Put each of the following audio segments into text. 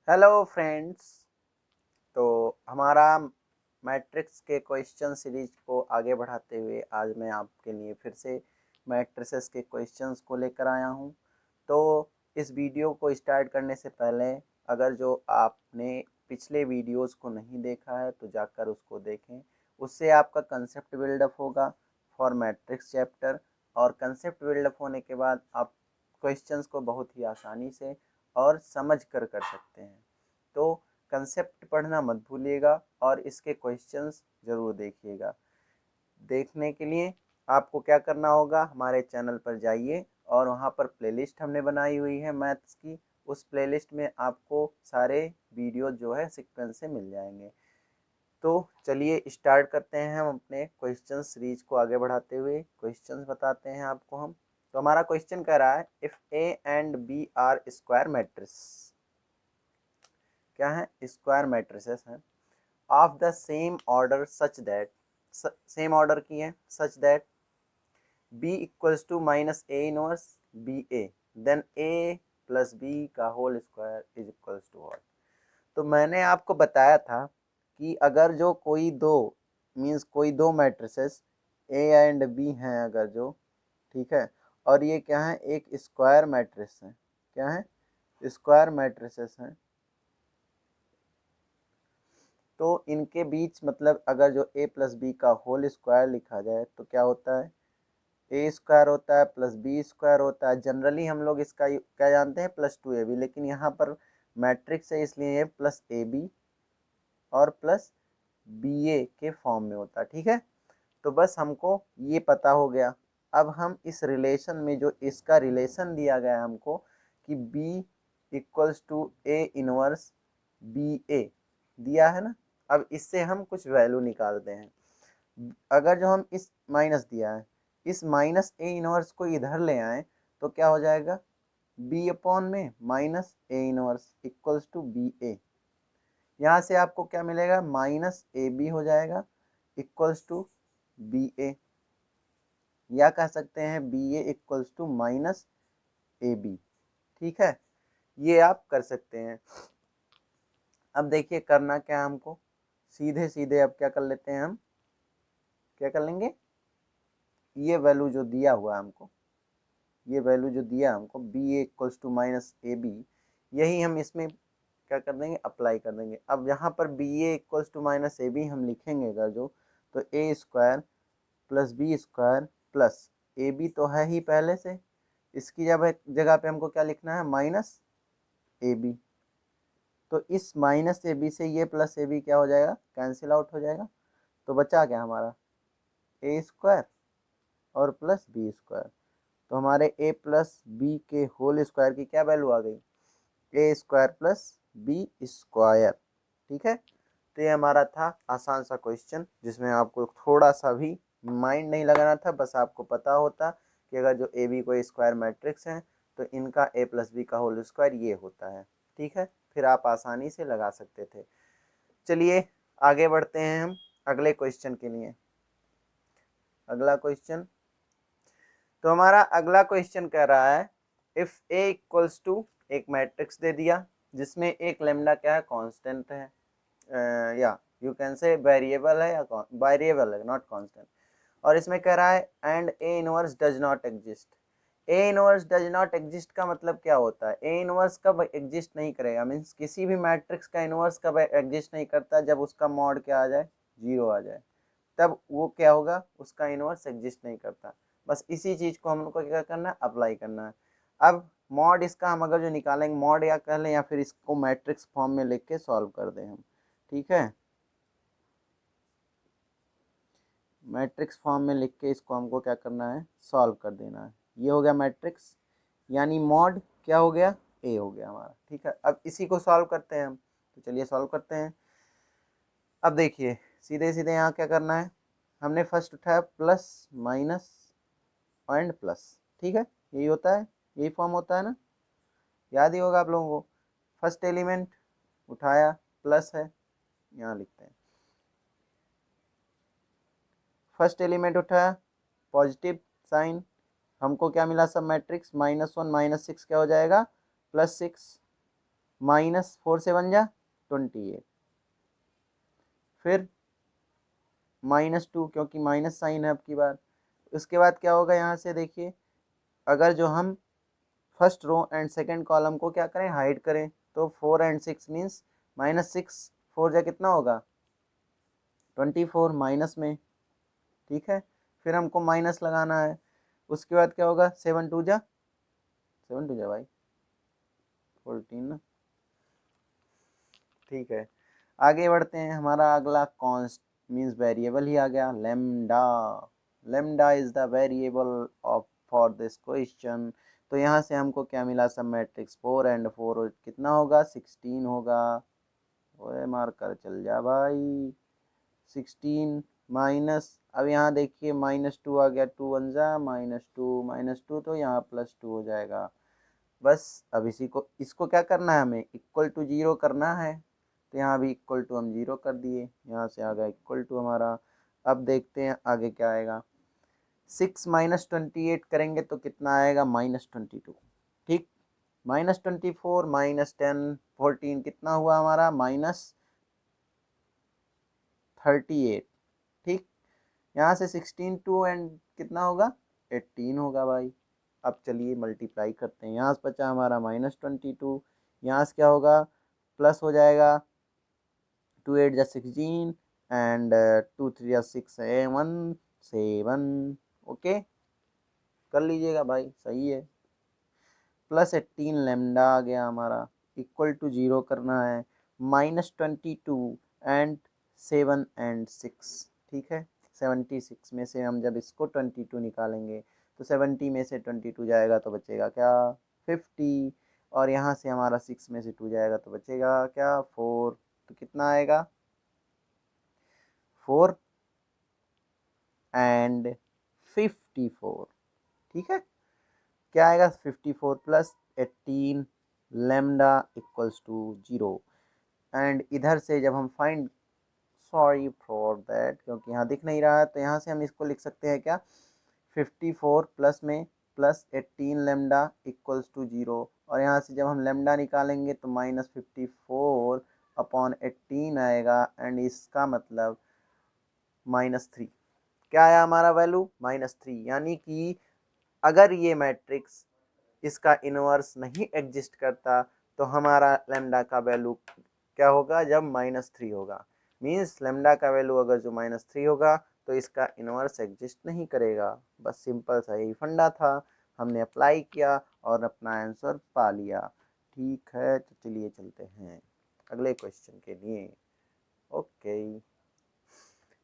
Hello friends. तो हमारा matrix के क्वेश्चन सीरीज को आगे बढ़ाते हुए आज मैं आपके लिए फिर से मैट्रिसेस के क्वेश्चंस को लेकर आया हूं। तो इस वीडियो को स्टार्ट करने से पहले अगर जो आपने पिछले वीडियोस को नहीं देखा है तो जाकर उसको देखें। उससे आपका कंसेप्ट बिल्डअप होगा फॉर मैट्रिक्स चैप्टर, और कंसेप्ट बिल्डअप होने के बाद आप क्वेश्चंस को बहुत ही आसानी से और समझ कर सकते हैं। तो कंसेप्ट पढ़ना मत भूलिएगा और इसके क्वेश्चंस ज़रूर देखिएगा। देखने के लिए आपको क्या करना होगा, हमारे चैनल पर जाइए और वहाँ पर प्लेलिस्ट हमने बनाई हुई है मैथ्स की। उस प्लेलिस्ट में आपको सारे वीडियो जो है सीक्वेंस से मिल जाएंगे। तो चलिए स्टार्ट करते हैं हम अपने क्वेश्चन सीरीज को आगे बढ़ाते हुए। क्वेश्चंस बताते हैं आपको हम। तो हमारा क्वेश्चन कह रहा है if A and B are square matrix, क्या है, स्क्वायर मैट्रिसेस हैं of the same order such that, same order की है, such that B equals to minus A inverse B A, then A plus B का whole square is equals to what. तो मैंने आपको बताया था कि अगर जो कोई दो मीन्स कोई दो मैट्रिसेस ए एंड बी हैं अगर जो, ठीक है, और ये क्या है, एक स्क्वायर मैट्रिक्स है, क्या है, स्क्वायर मैट्रिसेस हैं, तो इनके बीच मतलब अगर जो ए प्लस बी का होल स्क्वायर लिखा जाए तो क्या होता है, ए स्क्वायर होता है प्लस बी स्क्वायर होता है। जनरली हम लोग इसका क्या जानते हैं, प्लस टू ए बी, लेकिन यहाँ पर मैट्रिक्स है इसलिए ये प्लस ए बी और प्लस बी ए के फॉर्म में होता है। ठीक है, तो बस हमको ये पता हो गया। अब हम इस रिलेशन में जो इसका रिलेशन दिया गया है हमको कि b equals to A inverse B A दिया है ना, अब इससे हम कुछ वैल्यू निकालते हैं। अगर जो हम इस माइनस दिया है, इस माइनस ए इनवर्स को इधर ले आए तो क्या हो जाएगा, b अपॉन में minus A inverse equals to B A. यहाँ से आपको क्या मिलेगा, माइनस ए बी हो जाएगा इक्वल्स टू बी ए, या कह सकते हैं B A equals to minus A B. ठीक है, ये आप कर सकते हैं। अब देखिए करना क्या है हमको, सीधे सीधे अब क्या कर लेते हैं हम, क्या कर लेंगे, ये वैल्यू जो दिया हुआ है हमको, ये वैल्यू जो दिया हमको B A equals to minus A B, यही हम इसमें क्या कर देंगे, अप्लाई कर देंगे। अब यहाँ पर B A equals to minus A B हम लिखेंगे अगर जो, तो A square plus B square plus A B तो है ही पहले से, इसकी जगह पे हमको क्या लिखना है, माइनस ए बी। तो इस माइनस ए बी से ये प्लस ए बी क्या हो जाएगा, कैंसिल आउट हो जाएगा। तो बचा क्या हमारा, ए स्क्वायर और प्लस बी स्क्वायर। तो हमारे ए प्लस बी के होल स्क्वायर की क्या वैल्यू आ गई, ए स्क्वायर प्लस बी स्क्वायर। ठीक है, तो ये हमारा था आसान सा क्वेश्चन जिसमें आपको थोड़ा सा भी माइंड नहीं लगाना था, बस आपको पता होता कि अगर जो ए बी कोई स्क्वायर मैट्रिक्स है तो इनका ए प्लस बी का होल स्क्वायर ये होता है। ठीक है, फिर आप आसानी से लगा सकते थे। चलिए आगे बढ़ते हैं हम अगले क्वेश्चन के लिए। अगला क्वेश्चन, तो हमारा अगला क्वेश्चन कह रहा है इफ ए इक्वल्स टू, एक मैट्रिक्स दे दिया जिसमें एक लेमडा क्या है, कांस्टेंट है, या यू कैन से वेरिएबल है, या वेरिएबल है नॉट कांस्टेंट, और इसमें कह रहा है and A inverse does not exist. A inverse does not exist का मतलब क्या होता है, ए इनवर्स कब एग्जिस्ट नहीं करेगा, मीन्स किसी भी मैट्रिक्स का इनवर्स कब एग्जिस्ट नहीं करता, जब उसका मॉड क्या आ जाए, जीरो आ जाए, तब वो क्या होगा, उसका इनवर्स एग्जिस्ट नहीं करता। बस इसी चीज़ को हम लोग को क्या करना है, अप्लाई करना है। अब मॉड इसका हम अगर जो निकालेंगे, मॉड या कह लें या फिर इसको मैट्रिक्स फॉर्म में लिख के सॉल्व कर दें हम। ठीक है, मैट्रिक्स फॉर्म में लिख के इसको हमको क्या करना है, सॉल्व कर देना है। ये हो गया मैट्रिक्स, यानी मॉड क्या हो गया, ए हो गया हमारा। ठीक है, अब इसी को सॉल्व करते हैं हम, तो चलिए सॉल्व करते हैं। अब देखिए सीधे सीधे यहाँ क्या करना है, हमने फर्स्ट उठाया प्लस माइनस एंड प्लस। ठीक है, यही होता है, यही फॉर्म होता है ना, याद ही होगा आप लोगों को। फर्स्ट एलिमेंट उठाया प्लस है, यहाँ लिखते हैं, फर्स्ट एलिमेंट उठाया पॉजिटिव साइन, हमको क्या मिला, सब matrix minus one minus six क्या हो जाएगा, प्लस सिक्स, माइनस 4 से 1 जा 28, फिर -2 क्योंकि माइनस साइन है अब की बार। उसके बाद क्या होगा यहाँ से देखिए, अगर जो हम first row and second column को क्या करें, हाइड करें, तो 4 एंड 6 मीन्स -6, 4 जा कितना होगा 24 माइनस में, ठीक है। फिर हमको माइनस लगाना है। उसके बाद क्या होगा, 7 2 जा भाई 14 ना, ठीक है। आगे बढ़ते हैं, हमारा अगला कॉन्स्ट मीन्स वेरिएबल ही आ गया, lambda. Lambda is the variable of for this question. तो यहाँ से हमको क्या मिला, सब मैट्रिक्स 4 एंड 4 कितना होगा 16 होगा। ओए मार कर चल जा भाई, 16 माइनस, अब यहाँ देखिए -2 आ गया, 2 1 जा -2 तो यहाँ +2 हो जाएगा। बस अब इसी को, इसको क्या करना है, हमें इक्वल टू 0 करना है। तो यहाँ भी इक्वल टू हम 0 कर दिए, यहाँ से आ गया इक्वल टू हमारा। अब देखते हैं आगे क्या आएगा, 6 -28 करेंगे तो कितना आएगा -22, ठीक। -24 -10 14 कितना हुआ हमारा -38, ठीक। यहाँ से 16 टू एंड कितना होगा 18 होगा भाई। अब चलिए मल्टीप्लाई करते हैं, यहाँ से बचा हमारा -22, यहाँ से क्या होगा प्लस हो जाएगा, 2 8 जा 16 एंड 2 3 जा 6 7 7, ओके कर लीजिएगा भाई, सही है। +18 लेमडा आ गया हमारा, इक्वल टू 0 करना है, -22 एंड 7 एंड 6, ठीक है। 76 में से हम जब इसको 22 निकालेंगे तो 70 में से 22 जाएगा तो बचेगा क्या 50, और यहाँ से हमारा 6 में से 2 जाएगा तो बचेगा क्या 4, तो कितना आएगा 4 एंड 54, ठीक है। क्या आएगा 54 + 18 लेमडा इक्वल्स टू 0। एंड इधर से जब हम फाइंड, सॉरी फॉर दैट क्योंकि यहाँ दिख नहीं रहा है, तो यहाँ से हम इसको लिख सकते हैं क्या 54 प्लस में +18 लेमडा इक्वल्स टू 0, और यहाँ से जब हम लेमडा निकालेंगे तो -54/18 आएगा, एंड इसका मतलब -3। क्या आया हमारा वैल्यू -3, यानी कि अगर ये मैट्रिक्स इसका इनवर्स नहीं एग्जिस्ट करता तो हमारा लेमडा का वैल्यू क्या होगा जब -3 होगा। मीन्स लेमडा का वैल्यू अगर जो -3 होगा तो इसका इनवर्स एग्जिस्ट नहीं करेगा। बस सिंपल सा यही फंडा था, हमने अप्लाई किया और अपना आंसर पा लिया। ठीक है, तो चलिए चलते हैं अगले क्वेश्चन के लिए। ओके,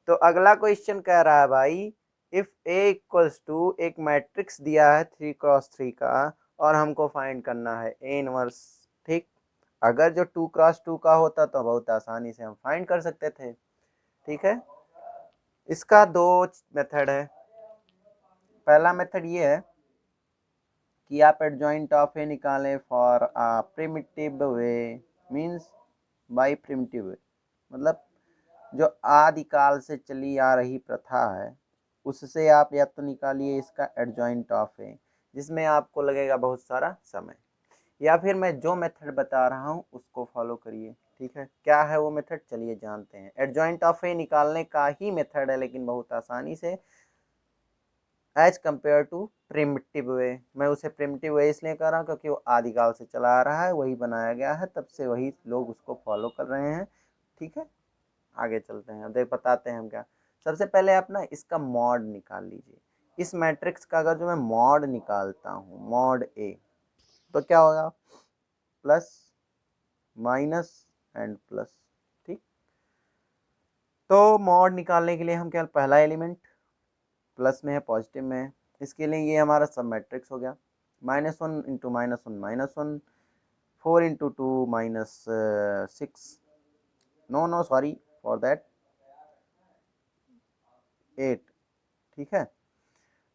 तो अगला क्वेश्चन कह रहा है भाई, इफ ए इक्वल्स टू, एक मैट्रिक्स दिया है 3x3 का और हमको फाइंड करना है ए इनवर्स, ठीक। अगर जो 2x2 का होता तो बहुत आसानी से हम फाइंड कर सकते थे, ठीक है। इसका दो मेथड है। पहला मेथड ये है कि आप एडजॉइंट ऑफ ए निकालें for a primitive way, means by primitive way, मतलब जो आदिकाल से चली आ रही प्रथा है उससे आप या तो निकालिए इसका एडजॉइंट ऑफ ए, जिसमें आपको लगेगा बहुत सारा समय, या फिर मैं जो मेथड बता रहा हूँ उसको फॉलो करिए, ठीक है। क्या है वो मेथड, चलिए जानते हैं। एडजॉइंट ऑफ ए निकालने का ही मेथड है, लेकिन बहुत आसानी से, एज कम्पेयर टू प्रिमिटिव वे। मैं उसे प्रिमिटिव वे इसलिए कर रहा हूँ क्योंकि वो आदिकाल से चला आ रहा है, वही बनाया गया है, तब से वही लोग उसको फॉलो कर रहे हैं, ठीक है। आगे चलते हैं, देख बताते हैं हम क्या। सबसे पहले आप ना इसका मॉड निकाल लीजिए। इस मैट्रिक्स का अगर जो मैं मॉड निकालता हूँ, मॉड ए, तो क्या होगा प्लस माइनस एंड प्लस, ठीक। तो मॉड निकालने के लिए हम क्या, पहला एलिमेंट प्लस में है, पॉजिटिव में है, इसके लिए ये हमारा सब मैट्रिक्स हो गया। -1 into -1 -1, 4 into 2 -6, no no sorry for that 8, ठीक है।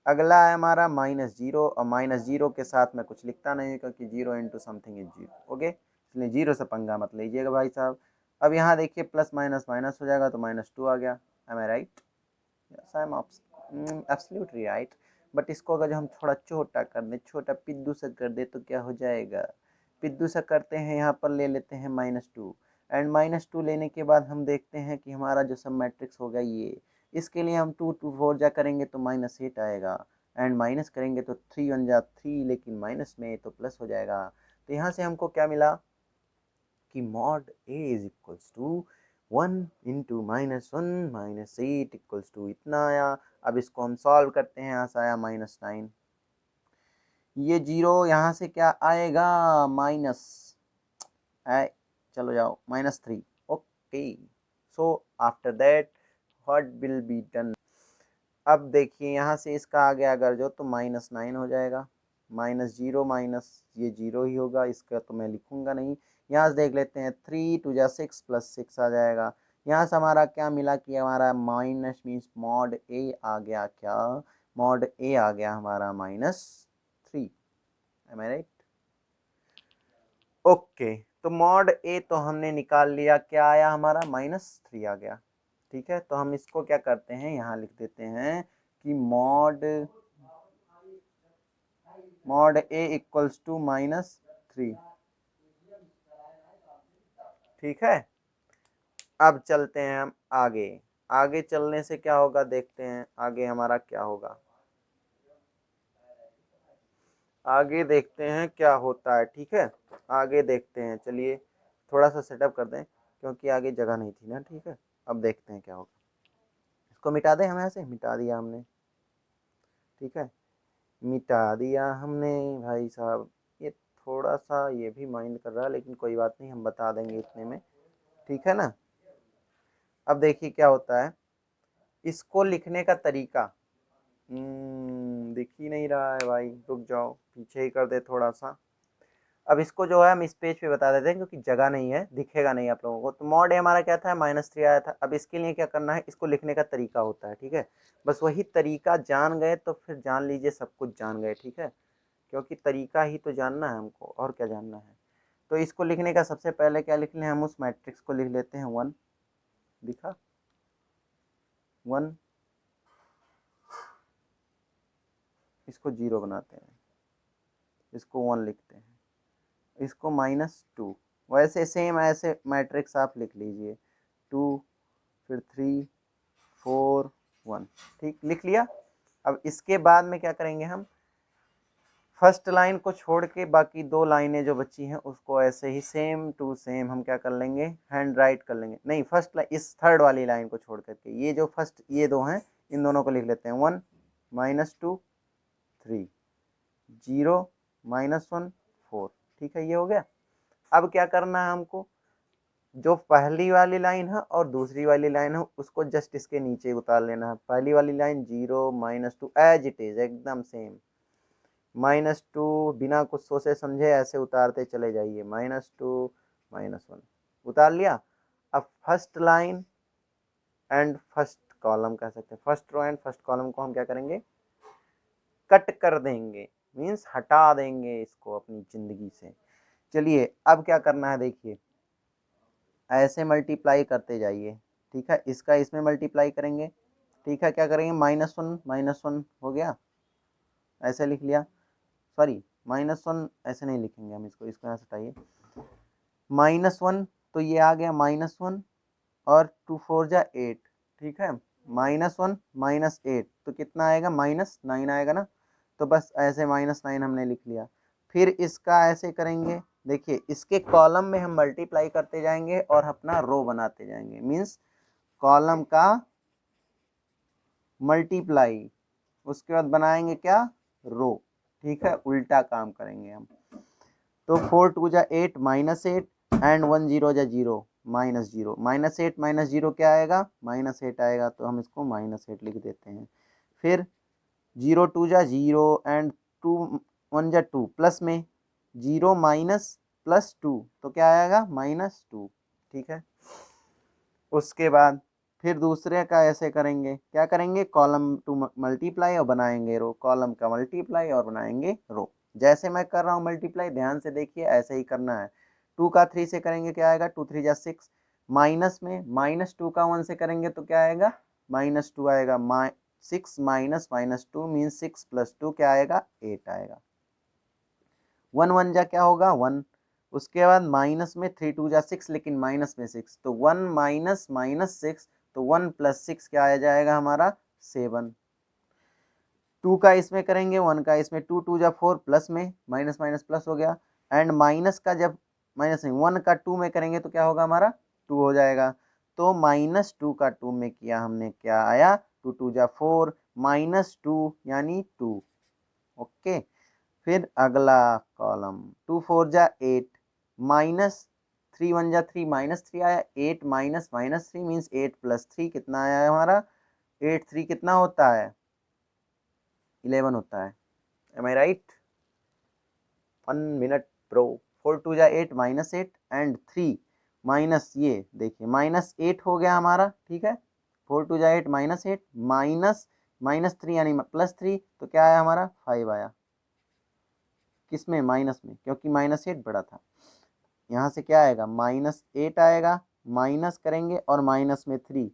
अगला है हमारा -0, और -0 के साथ मैं कुछ लिखता नहीं क्योंकि 0 इंटू समथिंग इज 0, ओके, इसलिए 0 से पंगा मत लीजिएगा भाई साहब। अब यहाँ देखिए प्लस माइनस माइनस हो जाएगा तो -2 आ गया, am I right, yes I am absolutely right. But इसको अगर हम थोड़ा छोटा कर दें, छोटा पिद्दू से कर दे तो क्या हो जाएगा, विद्युत से करते हैं, यहाँ पर ले लेते हैं -2 एंड -2 लेने के बाद हम देखते हैं कि हमारा जो सब मैट्रिक्स होगा ये, इसके लिए हम 2 2 4 जा करेंगे तो -8 आएगा एंड माइनस करेंगे तो 3 1 जा 3, लेकिन माइनस में तो प्लस हो जाएगा। तो यहाँ से हमको क्या मिला कि mod A is equals to 1 into -1 -8 equals to इतना आया। अब इसको हम सॉल्व करते हैं, यहाँ से आया -9, ये जीरो यहाँ से क्या आएगा माइनस है, चलो जाओ -3। Okay, so after that what will be done. अब देखिए यहाँ से इसका आ गया अगर जो तो -9 हो जाएगा, -0 माइनस ये 0 ही होगा, इसका तो मैं लिखूंगा नहीं। यहाँ से देख लेते हैं 3 2 जा 6 + 6 आ जाएगा। यहाँ से हमारा क्या मिला कि हमारा माइनस मीन्स मॉड ए आ गया, क्या मॉड ए आ गया हमारा -3। M I right? ओके, तो मॉड ए तो हमने निकाल लिया, क्या आया हमारा -3 आ गया। ठीक है, तो हम इसको क्या करते हैं, यहाँ लिख देते हैं कि मॉड ए इक्वल्स टू -3। ठीक है, अब चलते हैं हम आगे। आगे चलने से क्या होगा देखते हैं, आगे हमारा क्या होगा, आगे देखते हैं क्या होता है। ठीक है, आगे देखते हैं, चलिए थोड़ा सा सेटअप कर दें क्योंकि आगे जगह नहीं थी ना। ठीक है, अब देखते हैं क्या होगा। इसको मिटा दें, हम ऐसे मिटा दिया हमने। ठीक है, मिटा दिया हमने भाई साहब। ये थोड़ा सा ये भी माइंड कर रहा है, लेकिन कोई बात नहीं, हम बता देंगे इतने में। ठीक है ना, अब देखिए क्या होता है, इसको लिखने का तरीका दिख ही नहीं रहा है भाई, रुक जाओ पीछे ही कर दे थोड़ा सा। अब इसको जो है हम इस पेज पे बता देते हैं क्योंकि जगह नहीं है, दिखेगा नहीं आप लोगों को। तो मॉड ए हमारा क्या था, -3 आया था। अब इसके लिए क्या करना है, इसको लिखने का तरीका होता है। ठीक है, बस वही तरीका जान गए तो फिर जान लीजिए सब कुछ जान गए। ठीक है, क्योंकि तरीका ही तो जानना है हमको, और क्या जानना है। तो इसको लिखने का सबसे पहले क्या लिख लें, हम उस मैट्रिक्स को लिख लेते हैं 1, दिखा 1, इसको 0 बनाते हैं, इसको 1 लिखते हैं, इसको -2। वैसे सेम ऐसे मैट्रिक्स आप लिख लीजिए, 2 फिर 3 4 1। ठीक, लिख लिया। अब इसके बाद में क्या करेंगे, हम फर्स्ट लाइन को छोड़ के बाकी 2 लाइनें जो बची हैं उसको ऐसे ही सेम टू सेम हम क्या कर लेंगे, हैंड राइट कर लेंगे। नहीं, फर्स्ट लाइन, इस थर्ड वाली लाइन को छोड़ करके ये जो फर्स्ट ये 2 हैं, इन दोनों को लिख लेते हैं 1 -2 3 0 -1 4। ठीक है, ये हो गया। अब क्या करना है हमको, जो पहली वाली लाइन है और दूसरी वाली लाइन है उसको जस्ट इसके नीचे उतार लेना है। पहली वाली लाइन 0 -2 एज इट इज एकदम सेम, -2 बिना कुछ सोचे समझे ऐसे उतारते चले जाइए, -2 -1 उतार लिया। अब first line and first column कह सकते हैं, first row and first column को हम क्या करेंगे, कट कर देंगे, मीन्स हटा देंगे इसको अपनी जिंदगी से। चलिए अब क्या करना है, देखिए ऐसे मल्टीप्लाई करते जाइए। ठीक है, इसका इसमें मल्टीप्लाई करेंगे। ठीक है, क्या करेंगे, -1 हो गया, ऐसे लिख लिया। सॉरी, -1 ऐसे नहीं लिखेंगे हम, इसको यहाँ से हटाइए, -1 तो ये आ गया -1 और 2 4 जा 8। ठीक है, -1 -8 तो कितना आएगा, -9 आएगा ना। तो बस ऐसे -9 हमने लिख लिया। फिर इसका ऐसे करेंगे, देखिए इसके कॉलम में हम मल्टीप्लाई करते जाएंगे और अपना रो बनाते जाएंगे, मीन्स कॉलम का मल्टीप्लाई, उसके बाद बनाएंगे क्या, रो। ठीक है, उल्टा काम करेंगे हम। तो 4 2 जा 8 -8 एंड 1 0 जा 0 -0, -8 -0 क्या आएगा, -8 आएगा, तो हम इसको -8 लिख देते हैं। फिर 0 2 जा 0 एंड 2 1 जा 2, प्लस में 0 माइनस प्लस 2 तो क्या आएगा, -2। ठीक है, उसके बाद फिर दूसरे का ऐसे करेंगे, क्या करेंगे, कॉलम टू मल्टीप्लाई और बनाएंगे रो, कॉलम का मल्टीप्लाई और बनाएंगे रो। जैसे मैं कर रहा हूँ मल्टीप्लाई, ध्यान से देखिए ऐसे ही करना है। 2 का 3 से करेंगे क्या आएगा, 2 3 जा 6, माइनस में -2 का 1 से करेंगे तो क्या आएगा, -2 आएगा। 6 माइनस -2 मीन्स 6 + 2 क्या आएगा, 8 आएगा। 1 1 जा क्या होगा, 1 उसके बाद माइनस में 3 2 जा 6, लेकिन माइनस में 6, तो 1 माइनस माइनस 6, तो 1 प्लस 6 क्या आ जाएगा हमारा 7। 2 का इसमें करेंगे, 1 का इसमें, 2 2 जा 4, प्लस में माइनस माइनस प्लस हो गया। एंड माइनस का जब माइनस नहीं 1 का 2 में करेंगे तो क्या होगा हमारा 2 हो जाएगा। तो -2 का 2 में किया हमने, क्या आया 2 2 जा 4 -2 यानी 2। ओके, फिर अगला कॉलम 2 4 जा 8 -3 1 जा 3 -3 आया। 8 माइनस माइनस 3 मीन्स 8 प्लस 3 कितना आया है हमारा 8 3 कितना होता है 11 होता है। M I right? 1 minute pro. 4 2 जा 8 -8 एंड 3 माइनस, ये देखिए -8 हो गया हमारा, ठीक है। 4 2 जा 8 -8 माइनस माइनस 3 यानी +3, तो क्या आया हमारा 5 आया। किस में माइनस में, क्योंकि -8 बड़ा था। यहाँ से क्या आएगा -8 आएगा, माइनस करेंगे और माइनस में 3,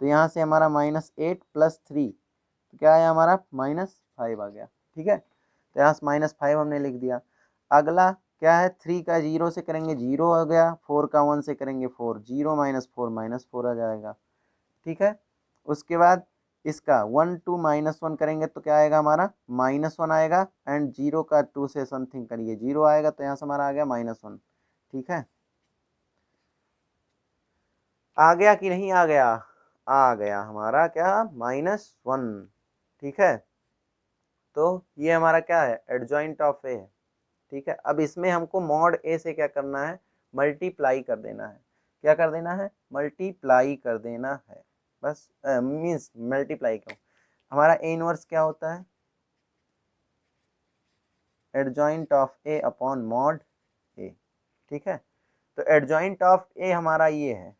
तो यहाँ से हमारा -8 + 3, तो क्या आया हमारा -5 आ गया, ठीक है। तो यहाँ से -5 हमने लिख दिया। अगला क्या है 3 का 0 से करेंगे 0 हो गया, 4 का 1 से करेंगे 4, 0 - 4 -4 आ जाएगा, ठीक है। उसके बाद इसका 1 2 -1 करेंगे तो क्या आएगा हमारा -1 आएगा। एंड 0 का 2 से समथिंग करिए 0 आएगा, तो यहाँ से हमारा आ गया -1, ठीक है। आ गया कि नहीं आ गया? आ गया हमारा क्या -1, ठीक है। तो ये हमारा क्या है एडजॉइंट ऑफ ए है, ठीक है। अब इसमें हमको मॉड ए से क्या करना है मल्टीप्लाई कर देना है। क्या कर देना है मल्टीप्लाई कर देना है, बस मीन्स मल्टीप्लाई क्यों, हमारा ए इनवर्स क्या होता है adjoint of A upon mod A, ठीक है। तो एडजॉइंट ऑफ ए हमारा ये है,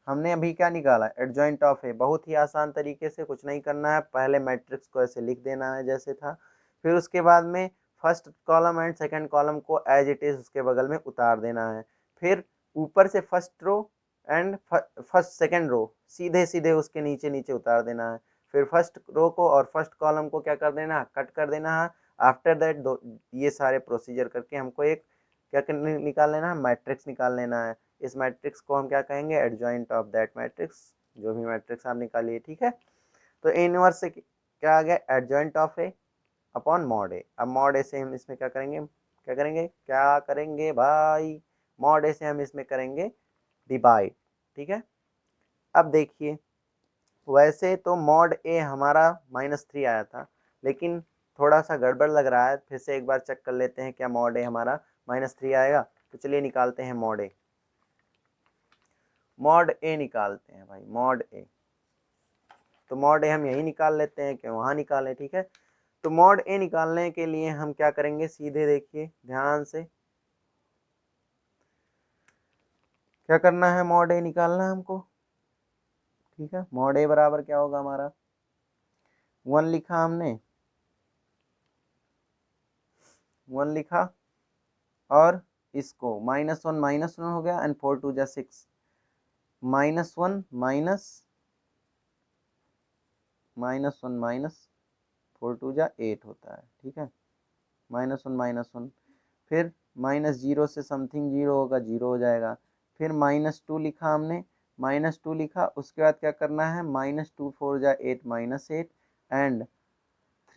हमने अभी क्या निकाला एडजॉइंट ऑफ ए। बहुत ही आसान तरीके से, कुछ नहीं करना है, पहले मैट्रिक्स को ऐसे लिख देना है जैसे था, फिर उसके बाद में first column and second column को एज इट इज उसके बगल में उतार देना है। फिर ऊपर से first row and first second row सीधे सीधे उसके नीचे नीचे उतार देना है। फिर फर्स्ट रो को और फर्स्ट कॉलम को क्या कर देना है कट कर देना है। आफ्टर दैट ये सारे प्रोसीजर करके हमको एक क्या निकाल लेना है मैट्रिक्स निकाल लेना है। इस मैट्रिक्स को हम क्या कहेंगे एडजॉइंट ऑफ दैट मैट्रिक्स, जो भी मैट्रिक्स आप निकालिए, ठीक है। तो ए इनवर्स से क्या आ गया adjoint of A upon mod A. अब मॉड ए से हम इसमें क्या करेंगे क्या करेंगे भाई, मॉड ए से हम इसमें करेंगे डिवाइड, ठीक है। अब देखिए वैसे तो मॉड ए हमारा -3 आया था, लेकिन थोड़ा सा गड़बड़ लग रहा है, फिर से एक बार चेक कर लेते हैं क्या मॉड ए हमारा -3 आएगा। तो चलिए निकालते हैं मॉड ए, मॉड ए निकालते हैं भाई मॉड ए। तो मॉड ए हम यही निकाल लेते हैं कि वहाँ निकालें, ठीक है। तो मॉड ए निकालने के लिए हम क्या करेंगे सीधे देखिए ध्यान से, क्या करना है मॉड ए निकालना है हमको, ठीक है। मॉड ए बराबर क्या होगा हमारा 1 लिखा हमने, 1 लिखा और इसको -1 हो गया एंड 4 2 जा 6 -1 माइनस 4 2 जा 8 होता है, ठीक है। -1 फिर -0 से समथिंग 0 होगा 0 हो जाएगा। फिर -2 लिखा हमने, -2 लिखा, उसके बाद क्या करना है -2 4 जा 8 -8 एंड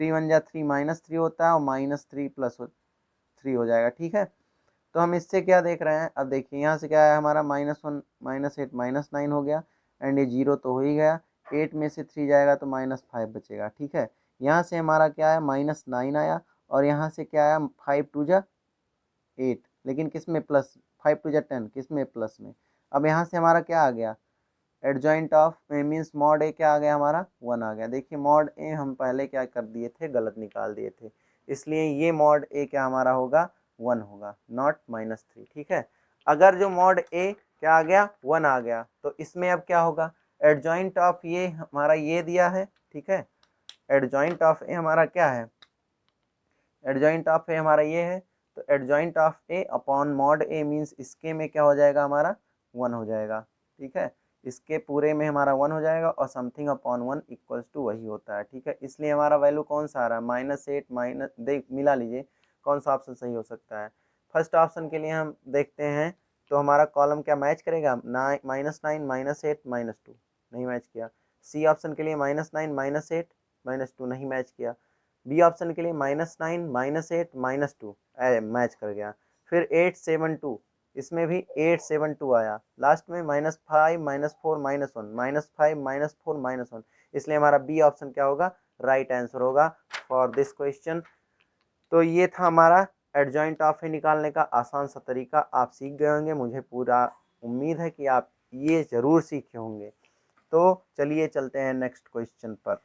3 1 जा 3 -3 होता है और -3 + 3 हो जाएगा, ठीक है। तो हम इससे क्या देख रहे हैं अब देखिए यहाँ से क्या है हमारा -1 -8 -9 हो गया एंड ये 0 तो हो ही गया। 8 में से 3 जाएगा तो -5 बचेगा, ठीक है। यहाँ से हमारा क्या है -9 आया और यहाँ से क्या आया 5 2 जा 8, लेकिन किस में प्लस 5 2 जा 10 किस में प्लस में। अब यहाँ से हमारा क्या आ गया एडजॉइंट ऑफ मीन्स मॉड ए क्या आ गया हमारा 1 आ गया। देखिए मॉड ए हम पहले क्या कर दिए थे गलत निकाल दिए थे, इसलिए ये मॉड ए क्या हमारा होगा 1 होगा नॉट -3, ठीक है। अगर जो मॉड ए क्या आ गया 1 आ गया तो इसमें अब क्या होगा एडजॉइंट ऑफ ये हमारा ये दिया है, ठीक है। एडजॉइंट ऑफ ए हमारा क्या है एडजॉइंट ऑफ ए हमारा ये है, तो adjoint of A upon mod A means इसके में क्या हो जाएगा हमारा 1 हो जाएगा, ठीक है। इसके पूरे में हमारा 1 हो जाएगा और समथिंग अपॉन 1 इक्वल्स टू वही होता है, ठीक है। इसलिए हमारा वैल्यू कौन सा आ रहा है -8 माइनस देख मिला लीजिए कौन सा ऑप्शन सही हो सकता है। फर्स्ट ऑप्शन के लिए हम देखते हैं तो हमारा कॉलम क्या मैच करेगा, -9 -8 -2 नहीं मैच किया। सी ऑप्शन के लिए -9 -8 -2 नहीं मैच किया। बी ऑप्शन के लिए -9 -8 -2 मैच कर गया। फिर 8 7 2 इसमें भी 8 7 2 आया। लास्ट में -5 -4 -1 -5 -4 -1, इसलिए हमारा बी ऑप्शन क्या होगा, राइट आंसर होगा फॉर दिस क्वेश्चन। तो ये था हमारा एडजॉइंट ऑफ ए निकालने का आसान सा तरीका। आप सीख गए होंगे, मुझे पूरा उम्मीद है कि आप ये ज़रूर सीखे होंगे। तो चलिए चलते हैं नेक्स्ट क्वेश्चन पर।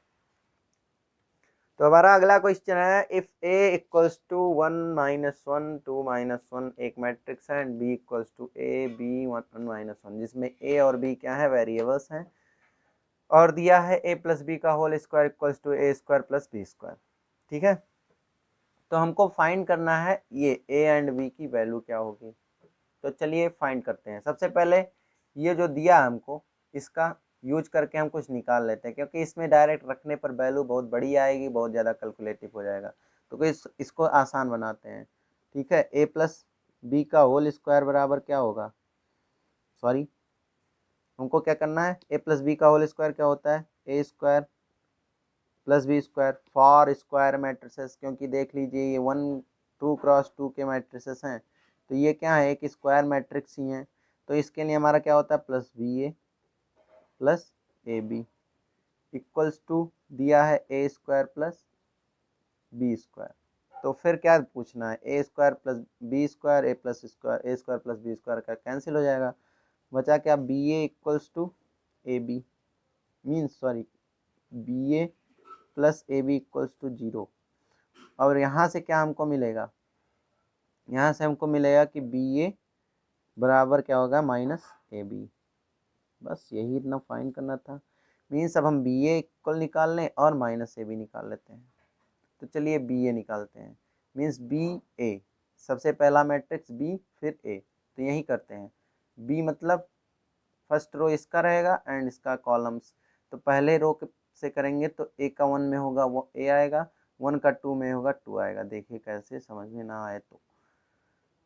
तो हमारा अगला क्वेश्चन है, इफ ए इक्वल्स टू 1 -1 2 -1 एक मैट्रिक्स है and B equals to A B 1 -1, जिसमें ए और बी क्या है, वेरिएबल्स हैं, और दिया है ए प्लस बी का whole square equals to A square plus B square. ठीक है, तो हमको फाइंड करना है ये ए एंड बी की वैल्यू क्या होगी। तो चलिए फाइंड करते हैं। सबसे पहले ये जो दिया हमको, इसका यूज करके हम कुछ निकाल लेते हैं, क्योंकि इसमें डायरेक्ट रखने पर वैल्यू बहुत बड़ी आएगी, बहुत ज़्यादा कैलकुलेटिव हो जाएगा। तो इसको आसान बनाते हैं। ठीक है, ए प्लस बी का होल स्क्वायर बराबर क्या होगा, सॉरी हमको क्या करना है, ए प्लस बी का होल स्क्वायर क्या होता है, A square plus B square for square matrices, क्योंकि देख लीजिए ये 1 2 क्रॉस 2 के मैट्रिसेस हैं, तो ये क्या है, एक स्क्वायर मैट्रिक्स ही है। तो इसके लिए हमारा क्या होता है, plus B A plus A B equals to दिया है A square plus B square. तो फिर क्या पूछना है, A square plus B square A plus square A square plus B square का कैंसिल हो जाएगा, बचा क्या, B A equals to A B, means sorry B A plus A B equals to 0। और यहाँ से क्या हमको मिलेगा, यहाँ से हमको मिलेगा कि बी ए बराबर क्या होगा, माइनस ए बी। बस यही इतना फाइंड करना था। मीन्स अब हम बी ए इक्वल निकाल लें और माइनस ए बी निकाल लेते हैं। तो चलिए बी ए निकालते हैं। मीन्स बी ए, सबसे पहला मैट्रिक्स बी फिर ए, तो यही करते हैं। बी मतलब फर्स्ट रो इसका रहेगा एंड इसका कॉलम्स। तो पहले रो से करेंगे तो ए का 1 में होगा वो ए आएगा, 1 का 2 में होगा 2 आएगा। देखिए कैसे, समझ में ना आए तो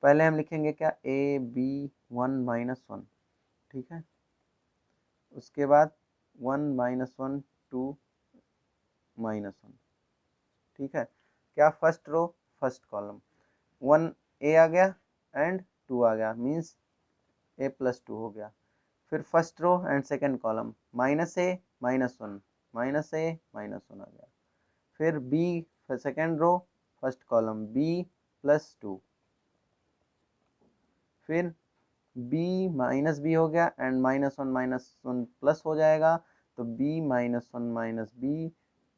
पहले हम लिखेंगे क्या, ए बी 1 -1। ठीक है, उसके बाद 1 -1 2 -1। ठीक है, क्या, फर्स्ट रो फर्स्ट कॉलम 1 ए आ गया एंड 2 आ गया, मीन्स ए प्लस 2 हो गया। फिर first row and second column -a -1 -a -1 आ गया। फिर B second row first column b plus 2, फिर b माइनस बी हो गया एंड -1 प्लस हो जाएगा, तो b -1 b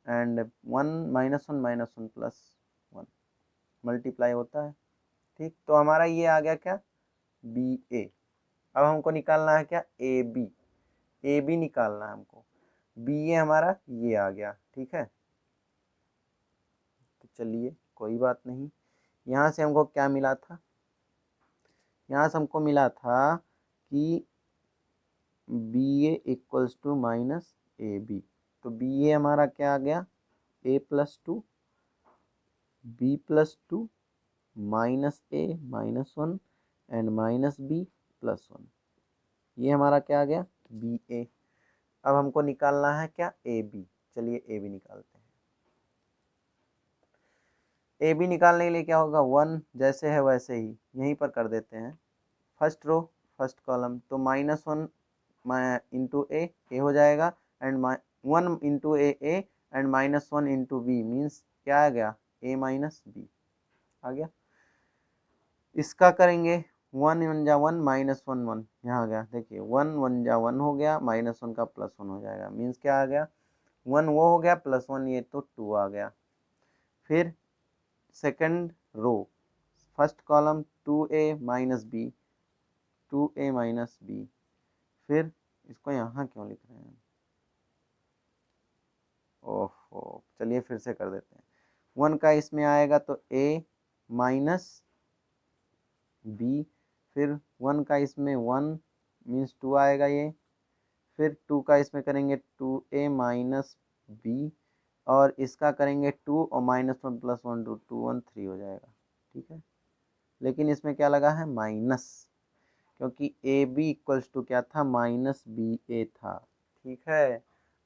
and 1 -1 plus 1 multiply होता है। ठीक, तो हमारा ये आ गया क्या, बी ए। अब हमको निकालना है क्या, ए बी। ए बी निकालना है हमको, बी ए हमारा ये आ गया। ठीक है, तो चलिए कोई बात नहीं। यहाँ से हमको क्या मिला था, यहाँ से हमको मिला था कि B A equals to minus A B. तो बी ए हमारा क्या आ गया, A plus 2 B plus 2 minus A -1 and minus B plus 1। ये हमारा क्या आ गया, बी ए। अब हमको निकालना है क्या, ए बी। चलिए ए बी निकालते हैं। ए बी निकालने के लिए क्या होगा, 1 जैसे है वैसे ही यहीं पर कर देते हैं। फर्स्ट रो फर्स्ट कॉलम, तो -1 इंटू ए हो जाएगा and 1 into A and -1 into B, means क्या आ गया, ए माइनस बी आ गया। इसका करेंगे 1 1 जा 1 -1 1 यहाँ आ गया। देखिए 1 1 जा 1 हो गया, -1 का +1 हो जाएगा, मीन्स क्या आ गया, 1 वो हो गया +1 ये, तो 2 आ गया। फिर second row first column 2a minus B 2a minus B. फिर इसको यहाँ क्यों लिख रहे हैं, ओहो, चलिए फिर से कर देते हैं। 1 का इसमें आएगा तो a माइनस बी, फिर 1 का इसमें 1 मीन्स 2 आएगा ये, फिर 2 का इसमें करेंगे 2a माइनस बी, और इसका करेंगे 2 और -1 + 1 2 1 3 हो जाएगा। ठीक है, लेकिन इसमें क्या लगा है माइनस, क्योंकि ए बी इक्वल्स टू क्या था, माइनस बी ए था। ठीक है,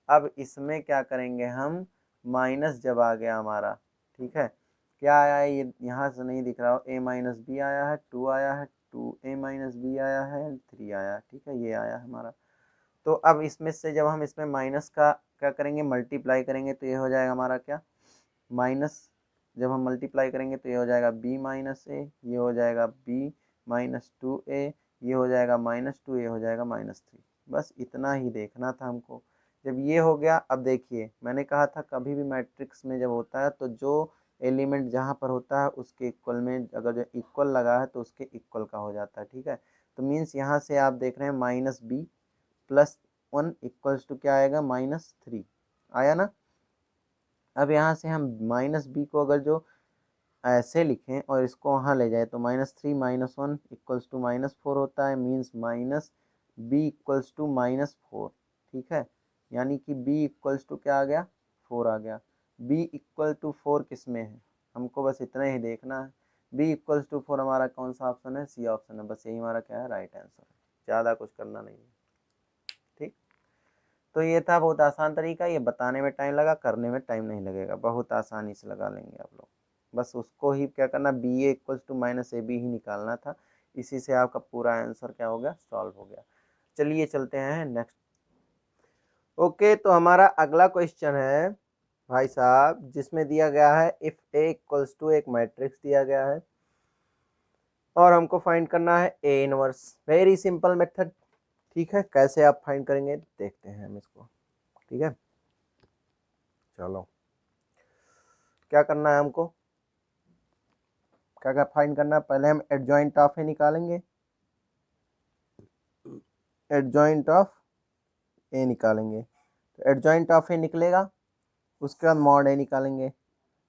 अब इसमें क्या करेंगे हम, माइनस जब आ गया हमारा, ठीक है, क्या आया है ये यहाँ से नहीं दिख रहा हो, ए माइनस बी आया है, 2 आया है, 2 ए माइनस बी आया है, 3 आया, ठीक है, ये आया हमारा। तो अब इसमें से जब हम इसमें माइनस का क्या करेंगे, मल्टीप्लाई करेंगे, तो ये हो जाएगा हमारा क्या, माइनस, जब हम मल्टीप्लाई करेंगे तो ये हो जाएगा बी माइनस ए, ये हो जाएगा बी माइनस 2 ए, ये हो जाएगा -2, ये हो जाएगा -3। बस इतना ही देखना था हमको। जब ये हो गया, अब देखिए मैंने कहा था कभी भी मैट्रिक्स में जब होता है तो जो एलिमेंट जहाँ पर होता है उसके इक्वल में अगर जो इक्वल लगा है तो उसके इक्वल का हो जाता है। ठीक है, तो मीन्स यहाँ से आप देख रहे हैं -b + 1 इक्वल्स टू क्या आएगा, -3 आया ना। अब यहाँ से हम -b को अगर जो ऐसे लिखें और इसको वहाँ ले जाए तो -3 - 1 इक्वल्स टू -4 होता है, मीन्स -b इक्वल्स टू -4। ठीक है, यानी कि b इक्वल्स टू क्या आ गया, 4 आ गया। b इक्वल टू 4 किस में है, हमको बस इतना ही देखना है। b इक्वल्स टू 4 हमारा कौन सा ऑप्शन है, सी ऑप्शन है, बस यही हमारा क्या है, राइट आंसर है, ज़्यादा कुछ करना नहीं है। ठीक, तो ये था बहुत आसान तरीका, ये बताने में टाइम लगा, करने में टाइम नहीं लगेगा, बहुत आसानी से लगा लेंगे आप लोग। बस उसको ही क्या करना, B A equals to -ab ही निकालना था, इसी से आपका पूरा आंसर क्या हो गया, सॉल्व हो गया। चलिए चलते हैं नेक्स्ट। ओके, तो हमारा अगला क्वेश्चन है भाई साहब, जिसमें दिया गया है इफ ए इक्वल्स टू, एक मैट्रिक्स दिया गया है और हमको फाइंड करना है A inverse. Very simple method. ठीक है, कैसे आप फाइंड करेंगे देखते हैं हम इसको। ठीक है, चलो क्या करना है हमको, क्या क्या फाइंड करना है, पहले हम एडजॉइंट ऑफ ए निकालेंगे, एडजॉइंट ऑफ ए निकालेंगे, तो एडजॉइंट ऑफ ए निकलेगा, उसके बाद मॉड ए निकालेंगे।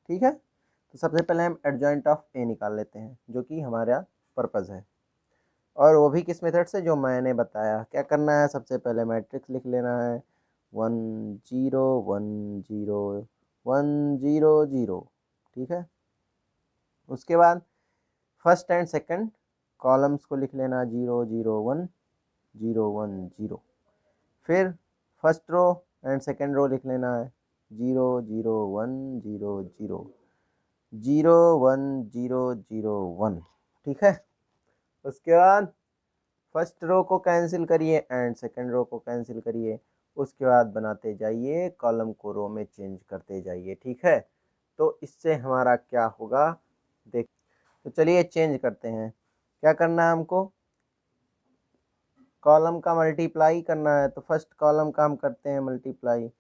ठीक है, तो सबसे पहले हम एडजॉइंट ऑफ ए निकाल लेते हैं, जो कि हमारा पर्पज़ है, और वो भी किस मेथड से, जो मैंने बताया। क्या करना है, सबसे पहले मैट्रिक्स लिख लेना है, 1 0 1 0 1 0 0। ठीक है, उसके बाद फर्स्ट एंड सेकंड कॉलम्स को लिख लेना, 0 0 1 0 1 0। फिर first row and second row लिख लेना है, 0 0 1 0 0 0 1 0 0 1। ठीक है, उसके बाद फर्स्ट रो को कैंसिल करिए एंड सेकंड रो को कैंसिल करिए, उसके बाद बनाते जाइए, कॉलम को रो में चेंज करते जाइए। ठीक है, तो इससे हमारा क्या होगा देख, तो चलिए चेंज करते हैं। क्या करना है हमको, कॉलम का मल्टीप्लाई करना है, तो फर्स्ट कॉलम का हम करते हैं मल्टीप्लाई,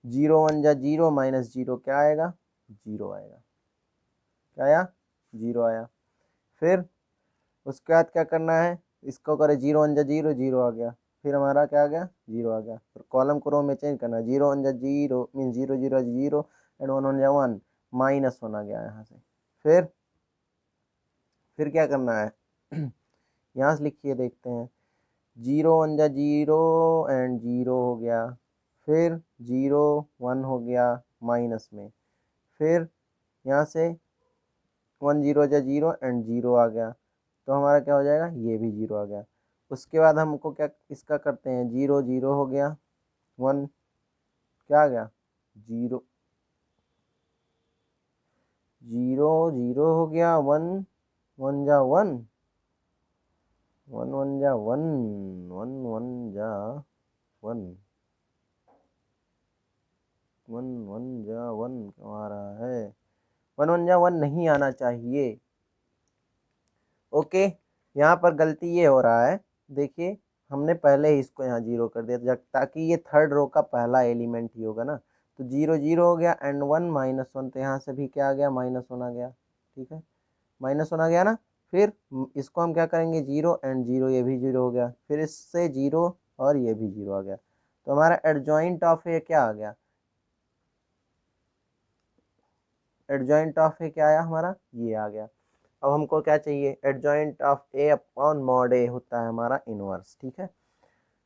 0 1 जा 0 -0 क्या आएगा, 0 आएगा, क्या आया, 0 आया। फिर उसके बाद क्या करना है, इसको करें 0 1 जा 0 0 आ गया, फिर हमारा क्या आ गया, 0 आ गया। फिर कॉलम को रो में चेंज करना है, 0 1 जा 0 मीन 0 0 0 एंड 1 1 जा 1 -1 आ गया यहाँ से। फिर क्या करना है यहाँ से लिखिए, देखते हैं, 0 1 जा 0 एंड 0 हो गया, फिर 0 1 हो गया माइनस में, फिर यहाँ से 1 0 जा 0 एंड 0 आ गया, तो हमारा क्या हो जाएगा, ये भी 0 आ गया। उसके बाद हमको क्या इसका करते हैं, 0 0 हो गया, 1 क्या आ गया, 0 0 0 हो गया, 1 1 जा 1 1 1 जा 1 1 1 जा 1 1 1 जा 1 क्यों आ रहा है, 1 1 जा 1 नहीं आना चाहिए। ओके, यहाँ पर गलती ये हो रहा है, देखिए हमने पहले ही इसको यहाँ 0 कर दिया ताकि ये थर्ड रो का पहला एलिमेंट ही होगा ना, तो 0 0 हो गया एंड 1 -1, तो यहाँ से भी क्या आ गया, -1 आ गया। ठीक है, -1 आ गया ना। फिर इसको हम क्या करेंगे, 0 एंड 0, ये भी 0 हो गया, फिर इससे 0 और ये भी 0 आ गया, तो हमारा एडजॉइंट ऑफ ए क्या आ गया, एडजॉइंट ऑफ ए क्या आया हमारा, ये आ गया। अब हमको क्या चाहिए, adjoint of A upon mod A होता है हमारा इनवर्स। ठीक है,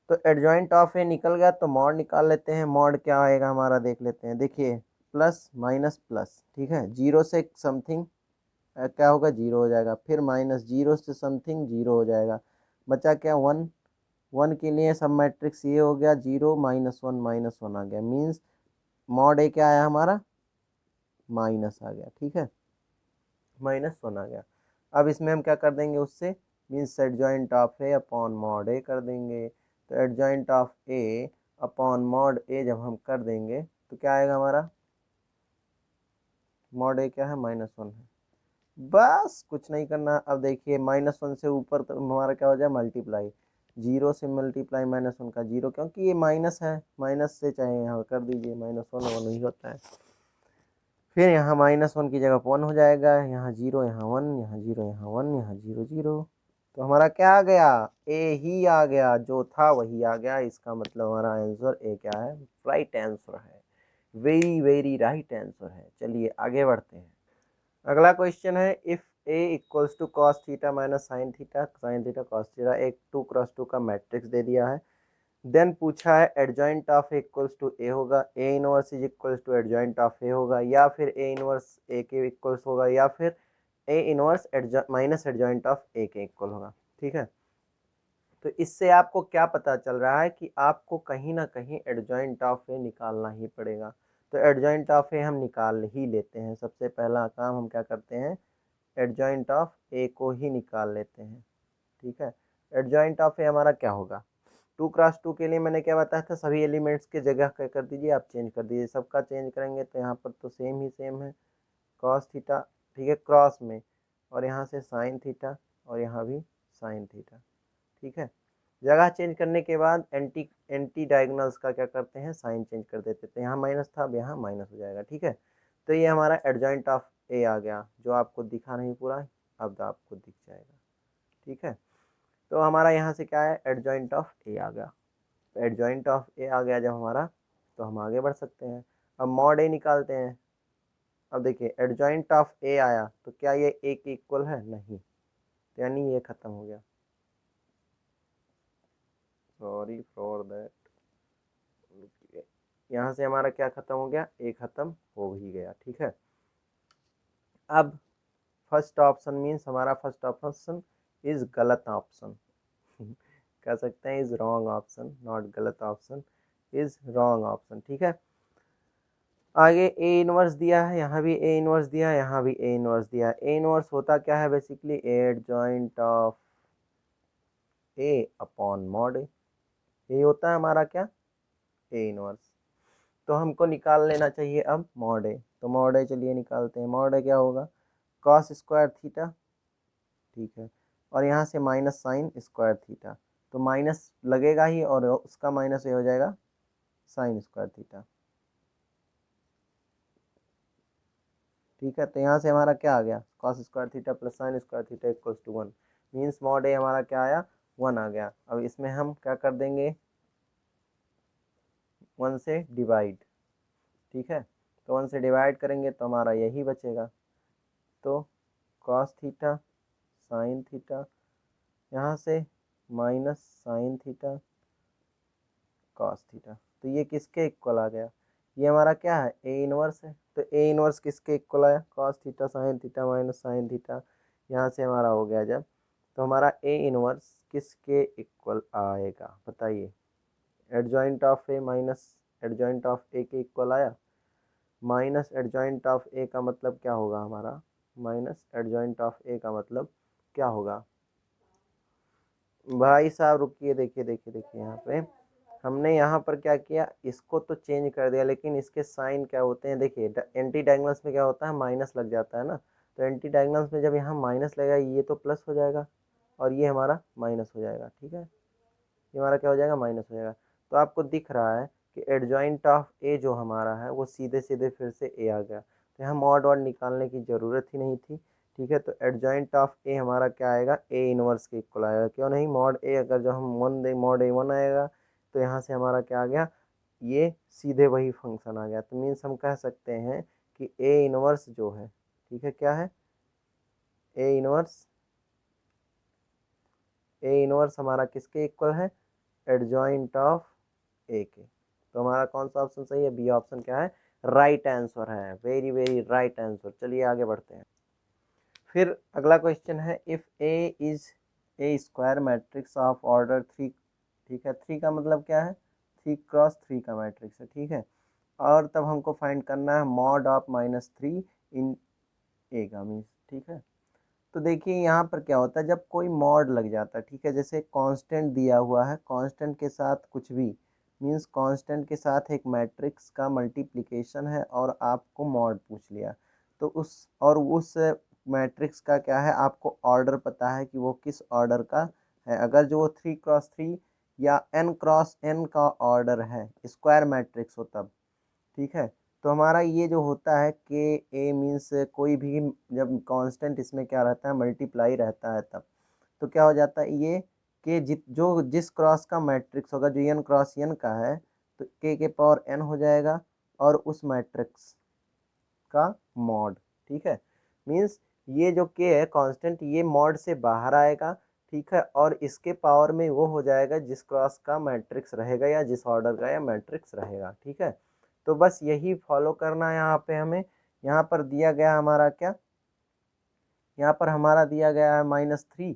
तो एडजॉइंट ऑफ ए निकल गया, तो मॉड निकाल लेते हैं। मॉड क्या आएगा हमारा देख लेते हैं, देखिए प्लस माइनस प्लस। ठीक है, 0 से समथिंग क्या होगा, 0 हो जाएगा। फिर माइनस 0 से समथिंग 0 हो जाएगा, बचा क्या 1। 1 के लिए सब मैट्रिक्स ये हो गया 0 -1 आ गया, मीन्स मॉड ए क्या आया हमारा, माइनस आ गया। ठीक है, -1 आ गया। अब इसमें हम क्या कर देंगे उससे, means adjoint of A upon mod A कर देंगे। तो adjoint of A upon mod A जब हम कर देंगे तो क्या आएगा हमारा, मॉड ए क्या है, -1 है। बस कुछ नहीं करना। अब देखिए -1 से ऊपर तो हमारा क्या हो जाए, मल्टीप्लाई, 0 से मल्टीप्लाई -1 का 0, क्योंकि ये माइनस है, माइनस से चाहे यहाँ कर दीजिए, -1 ही होता है। फिर यहाँ -1 की जगह 1 हो जाएगा, यहाँ 0 यहाँ 1, यहाँ 0 यहाँ 1, यहाँ 0 0। तो हमारा क्या आ गया, ए ही आ गया, जो था वही आ गया। इसका मतलब हमारा आंसर ए क्या है, राइट आंसर है, वेरी वेरी राइट आंसर है। चलिए आगे बढ़ते हैं। अगला क्वेश्चन है, if A equals to cos theta minus sine theta cos theta, एक 2x2 का मैट्रिक्स दे दिया है। देन पूछा है adjoint of A equals to A होगा, A inverse is equals to adjoint of A होगा, या फिर ए इनवर्स ए के इक्वल्स होगा, या फिर A inverse minus adjoint of A के इक्वल होगा। ठीक है, तो इससे आपको क्या पता चल रहा है कि आपको कहीं ना कहीं एडजॉइंट ऑफ ए निकालना ही पड़ेगा। तो एडजॉइंट ऑफ ए हम निकाल ही लेते हैं। सबसे पहला काम हम क्या करते हैं, एडजॉइंट ऑफ ए को ही निकाल लेते हैं। ठीक है, एडजॉइंट ऑफ ए हमारा क्या होगा, 2x2 के लिए मैंने क्या बताया था, सभी एलिमेंट्स की जगह क्या कर दीजिए, आप चेंज कर दीजिए। सबका चेंज करेंगे तो यहाँ पर तो सेम ही सेम है, कॉस थीटा, ठीक है, क्रॉस में, और यहाँ से साइन थीटा, और यहाँ भी साइन थीटा। ठीक है, जगह चेंज करने के बाद एंटी एंटी डायगोनल्स का क्या करते हैं, साइन चेंज कर देते थे। यहाँ माइनस था, अब यहाँ माइनस हो जाएगा। ठीक है, तो ये हमारा एडजॉइंट ऑफ ए आ गया, जो आपको दिखा नहीं पूरा, अब आपको दिख जाएगा। ठीक है, तो हमारा यहाँ से क्या है, एडजॉइंट ऑफ ए आ गया। एडजॉइंट ऑफ ए आ गया जब हमारा, तो हम आगे बढ़ सकते हैं। अब मॉड ए निकालते हैं। अब देखिए एडजॉइंट ऑफ ए आया तो क्या ये ए के इक्वल है, नहीं, तो यानी ये खत्म हो गया, सॉरी फॉर दैट। यहाँ से हमारा क्या खत्म हो गया, ए खत्म हो ही गया। ठीक है, अब फर्स्ट ऑप्शन मीन्स हमारा फर्स्ट ऑप्शन इज गलत ऑप्शन कह सकते हैं, इज रॉन्ग ऑप्शन, नॉट गलत ऑप्शन, इज रॉन्ग ऑप्शन। ठीक है, आगे ए इनवर्स दिया है, यहाँ भी ए इनवर्स दिया है, यहाँ भी ए इनवर्स दिया है। ए इनवर्स होता क्या है, basically adjoint of A upon mod A, ये होता है हमारा क्या, ए इनवर्स। तो हमको निकाल लेना चाहिए अब मॉड ए। तो मॉड ए चलिए निकालते हैं। मॉड ए क्या होगा, कॉस स्क्वायर थीटा, ठीक है, और यहाँ से माइनस साइन स्क्वायर थीटा, तो माइनस लगेगा ही और उसका माइनस ये हो जाएगा साइन स्क्वायर थीटा। ठीक है, तो यहाँ से हमारा क्या आ गया, cos square theta plus sine square theta equals to 1, means mod A हमारा क्या आया, 1 आ गया। अब इसमें हम क्या कर देंगे, 1 से डिवाइड। ठीक है, तो 1 से डिवाइड करेंगे तो हमारा यही बचेगा, तो कॉस थीटा साइन थीटा, यहाँ से minus sine theta cos theta, तो ये किसके इक्वल आ गया, ये हमारा क्या है, ए इनवर्स है। तो ए इनवर्स किसके इक्वल आया, cos theta sine theta minus sine theta, यहाँ से हमारा हो गया जब, तो हमारा ए इनवर्स किसके इक्वल आएगा, बताइए, adjoint of A minus adjoint of A के इक्वल आया। माइनस एडजॉइंट ऑफ ए का मतलब क्या होगा हमारा, माइनस एडजॉइंट ऑफ ए का मतलब क्या होगा, भाई साहब रुकिए, देखिए देखिए देखिए, यहाँ पे हमने यहाँ पर क्या किया, इसको तो चेंज कर दिया, लेकिन इसके साइन क्या होते हैं, देखिए एंटी डायगोनल्स में क्या होता है, माइनस लग जाता है ना। तो एंटी डायगोनल्स में जब यहाँ माइनस लगेगा, ये तो प्लस हो जाएगा और ये हमारा माइनस हो जाएगा। ठीक है, ये हमारा क्या हो जाएगा, माइनस हो जाएगा। तो आपको दिख रहा है कि एडजॉइंट ऑफ ए जो हमारा है वो सीधे सीधे फिर से ए आ गया, तो यहाँ मॉड वॉड निकालने की ज़रूरत ही नहीं थी। ठीक है, तो एडजॉइंट ऑफ ए हमारा क्या आएगा, ए इनवर्स के इक्वल आएगा, क्यों नहीं, मॉड ए अगर जो हम 1 दे, मॉड ए 1 आएगा, तो यहाँ से हमारा क्या आ गया, ये सीधे वही फंक्शन आ गया। तो मीन्स हम कह सकते हैं कि ए इनवर्स जो है, ठीक है, क्या है, ए इनवर्स, ए इनवर्स हमारा किसके इक्वल है, एडजॉइंट ऑफ ए के। तो हमारा कौन सा ऑप्शन सही है, बी ऑप्शन क्या है, राइट आंसर है, वेरी वेरी राइट आंसर। चलिए आगे बढ़ते हैं। फिर अगला क्वेश्चन है, if A is a square matrix of order 3, ठीक है, 3 का मतलब क्या है, 3x3 का मैट्रिक्स है, ठीक है, और तब हमको फाइंड करना है मॉड ऑफ -3 इन ए का मीन्स, ठीक है। तो देखिए यहाँ पर क्या होता है, जब कोई मॉड लग जाता है, ठीक है, जैसे कांस्टेंट दिया हुआ है, कांस्टेंट के साथ कुछ भी मीन्स कांस्टेंट के साथ एक मैट्रिक्स का मल्टीप्लिकेशन है और आपको मॉड पूछ लिया, तो उस मैट्रिक्स का क्या है, आपको ऑर्डर पता है कि वो किस ऑर्डर का है। अगर जो 3x3 या n×n का ऑर्डर है, स्क्वायर मैट्रिक्स हो तब, ठीक है। तो हमारा ये जो होता है के ए मीन्स कोई भी जब कांस्टेंट इसमें क्या रहता है, मल्टीप्लाई रहता है तब, तो क्या हो जाता है ये के जिस क्रॉस का मैट्रिक्स होगा, जो n×n का है, तो के पावर n हो जाएगा और उस मैट्रिक्स का मॉड, ठीक है। मीन्स ये जो के है कांस्टेंट, ये मॉड से बाहर आएगा, ठीक है, और इसके पावर में वो हो जाएगा जिस क्रॉस का मैट्रिक्स रहेगा या जिस ऑर्डर का या मैट्रिक्स रहेगा, ठीक है। तो बस यही फॉलो करना है यहाँ पे हमें। यहाँ पर दिया गया हमारा क्या, यहाँ पर हमारा दिया गया है -3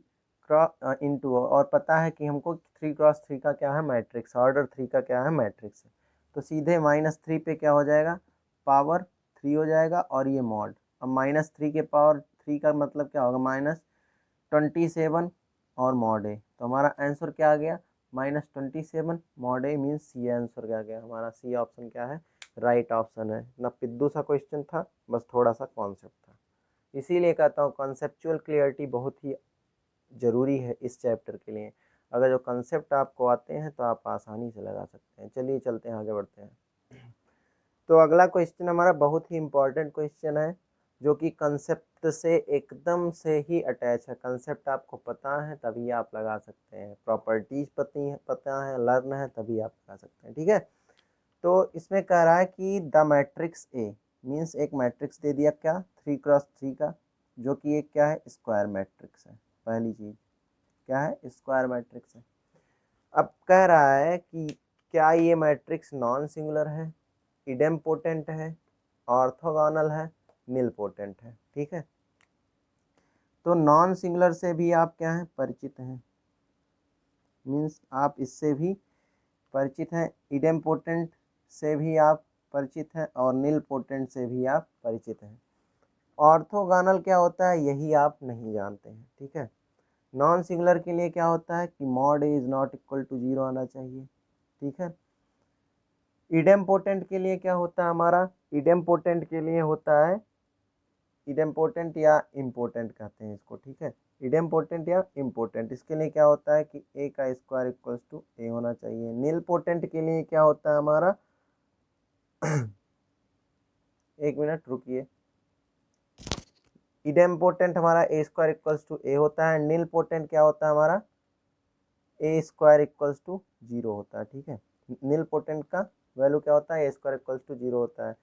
क्रॉस इंटू, और पता है कि हमको 3x3 का क्या है मैट्रिक्स, ऑर्डर 3 का क्या है मैट्रिक्स है, तो सीधे -3 पे क्या हो जाएगा, पावर 3 हो जाएगा और ये मॉड। अब -3 के पावर 3 का मतलब क्या होगा, -27 और मॉड ए, तो हमारा आंसर क्या आ गया, -27 मॉड ए मीन्स सी आंसर क्या आ गया हमारा, सी ऑप्शन क्या है, राइट ऑप्शन है ना। पिद्दू सा क्वेश्चन था, बस थोड़ा सा कॉन्सेप्ट था, इसीलिए कहता हूँ कॉन्सेप्चुअल क्लियरिटी बहुत ही ज़रूरी है इस चैप्टर के लिए। अगर जो कंसेप्ट आपको आते हैं तो आप आसानी से लगा सकते हैं। चलिए चलते हैं, आगे बढ़ते हैं। तो अगला क्वेश्चन हमारा बहुत ही इम्पोर्टेंट क्वेश्चन है, जो कि कंसेप्ट से एकदम से ही अटैच है। कंसेप्ट आपको पता है तभी आप लगा सकते हैं, प्रॉपर्टीज पता है, लर्न है, तभी आप लगा सकते हैं, ठीक है। तो इसमें कह रहा है कि द मैट्रिक्स ए मीन्स एक मैट्रिक्स दे दिया, क्या, 3x3 का, जो कि एक क्या है, स्क्वायर मैट्रिक्स है। पहली चीज क्या है, स्क्वायर मैट्रिक्स है। अब कह रहा है कि क्या ये मैट्रिक्स नॉन सिंगुलर है, इडेम्पोटेंट है, ऑर्थोगोनल है, निलपोटेंट है, ठीक है। तो नॉन सिंगुलर से भी आप क्या हैं, परिचित हैं, मीन्स आप इससे भी परिचित हैं, इडेम्पोटेंट से भी आप परिचित हैं और निलपोटेंट से भी आप परिचित हैं। ऑर्थोगोनल क्या होता है यही आप नहीं जानते हैं, ठीक है। नॉन सिंगुलर के लिए क्या होता है कि mod A is not equal to 0 आना चाहिए, ठीक है। इडेम्पोटेंट के लिए क्या होता है हमारा, इडेम्पोटेंट के लिए होता है, इडेम्पोटेंट या इम्पोर्टेंट कहते हैं इसको, ठीक है, इडेम्पोटेंट या इम्पोर्टेंट, इसके लिए क्या होता है कि ए का स्क्वायर इक्वल्स टू ए होना चाहिए। निलपोटेंट के लिए क्या होता है हमारा एक मिनट रुकिए, इडेम्पोटेंट हमारा ए स्क्वायर इक्वल्स टू ए होता है, निलपोटेंट क्या होता है हमारा, ए स्क्वायर इक्वल्स टू 0 होता है, ठीक है। निलपोटेंट का वैल्यू क्या होता है, ए स्क्वायर इक्वल्स टू 0 होता है।